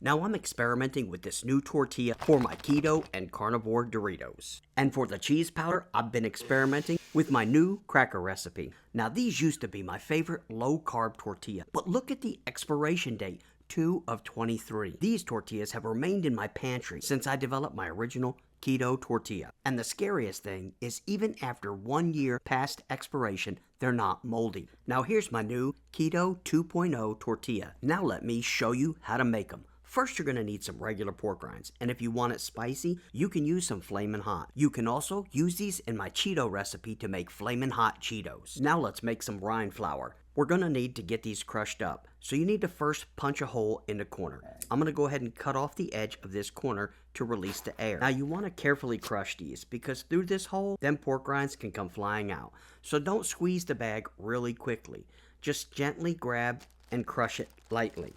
Now I'm experimenting with this new tortilla for my keto and carnivore Doritos. And for the cheese powder, I've been experimenting with my new cracker recipe. Now these used to be my favorite low-carb tortilla, but look at the expiration date, 2 of 23. These tortillas have remained in my pantry since I developed my original keto tortilla. And the scariest thing is even after 1 year past expiration, they're not moldy. Now here's my new Keto 2.0 tortilla. Now let me show you how to make them. First, you're going to need some regular pork rinds, and if you want it spicy, you can use some Flamin' Hot. You can also use these in my Cheeto recipe to make Flamin' Hot Cheetos. Now let's make some rind flour. We're going to need to get these crushed up, so you need to first punch a hole in the corner. I'm going to go ahead and cut off the edge of this corner to release the air. Now you want to carefully crush these, because through this hole, them pork rinds can come flying out. So don't squeeze the bag really quickly. Just gently grab and crush it lightly.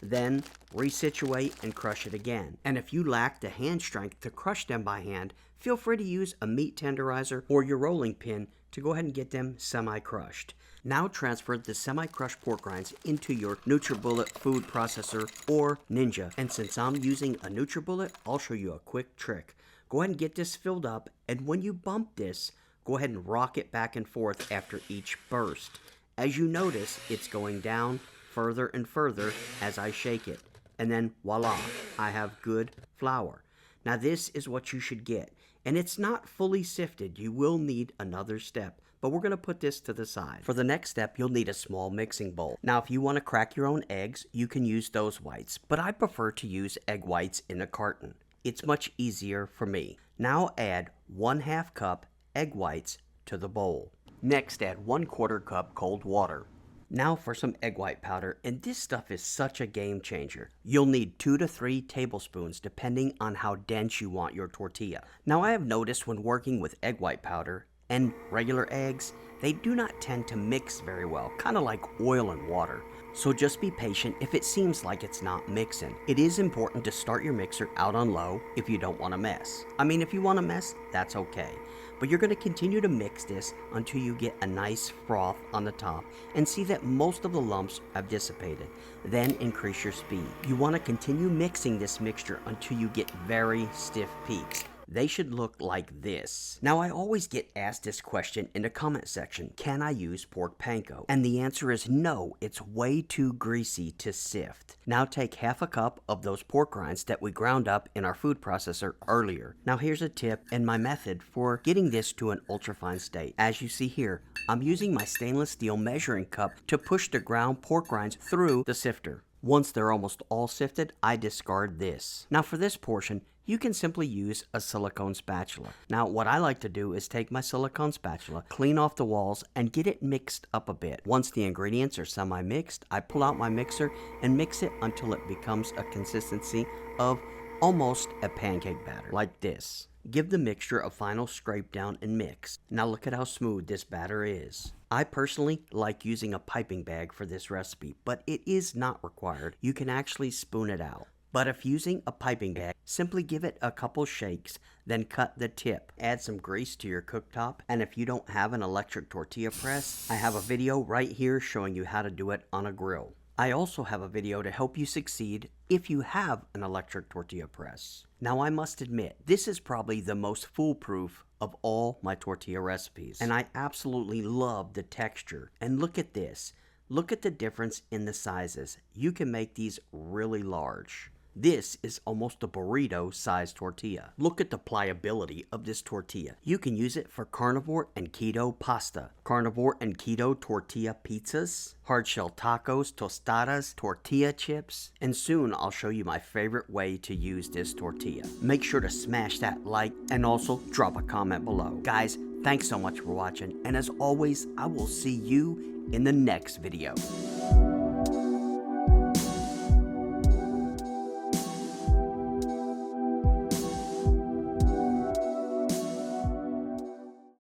Then resituate and crush it again. And if you lack the hand strength to crush them by hand, feel free to use a meat tenderizer or your rolling pin to go ahead and get them semi-crushed. Now transfer the semi-crushed pork rinds into your NutriBullet food processor or Ninja. And since I'm using a NutriBullet, I'll show you a quick trick. Go ahead and get this filled up, and when you bump this, go ahead and rock it back and forth after each burst. As you notice, it's going down further and further as I shake it. And then voila, I have good flour. Now this is what you should get. And it's not fully sifted. You will need another step. But we're going to put this to the side. For the next step, you'll need a small mixing bowl. Now if you want to crack your own eggs, you can use those whites. But I prefer to use egg whites in a carton. It's much easier for me. Now add 1/2 cup egg whites to the bowl. Next, add 1/4 cup cold water. Now for some egg white powder, and this stuff is such a game changer. You'll need 2 to 3 tablespoons depending on how dense you want your tortilla. Now I have noticed when working with egg white powder and regular eggs, they do not tend to mix very well, kind of like oil and water. So just be patient if it seems like it's not mixing. It is important to start your mixer out on low if you don't want to mess. I mean, if you want to mess, that's okay. But you're going to continue to mix this until you get a nice froth on the top and see that most of the lumps have dissipated. Then increase your speed. You want to continue mixing this mixture until you get very stiff peaks. They should look like this. Now I always get asked this question in the comment section, can I use pork panko? And the answer is no, it's way too greasy to sift. Now take 1/2 cup of those pork rinds that we ground up in our food processor earlier. Now here's a tip and my method for getting this to an ultrafine state. As you see here, I'm using my stainless steel measuring cup to push the ground pork rinds through the sifter. Once they're almost all sifted, I discard this. Now for this portion, you can simply use a silicone spatula. Now what I like to do is take my silicone spatula, clean off the walls, and get it mixed up a bit. Once the ingredients are semi-mixed, I pull out my mixer and mix it until it becomes a consistency of almost a pancake batter, like this. Give the mixture a final scrape down and mix. Now look at how smooth this batter is. I personally like using a piping bag for this recipe, but it is not required. You can actually spoon it out. But if using a piping bag, simply give it a couple shakes, then cut the tip. Add some grease to your cooktop, and if you don't have an electric tortilla press, I have a video right here showing you how to do it on a grill. I also have a video to help you succeed if you have an electric tortilla press. Now I must admit, this is probably the most foolproof of all my tortilla recipes, and I absolutely love the texture. And look at this. Look at the difference in the sizes. You can make these really large. This is almost a burrito-sized tortilla. Look at the pliability of this tortilla. You can use it for carnivore and keto pasta, carnivore and keto tortilla pizzas, hard-shell tacos, tostadas, tortilla chips, and soon I'll show you my favorite way to use this tortilla. Make sure to smash that like and also drop a comment below. Guys, thanks so much for watching, and as always, I will see you in the next video.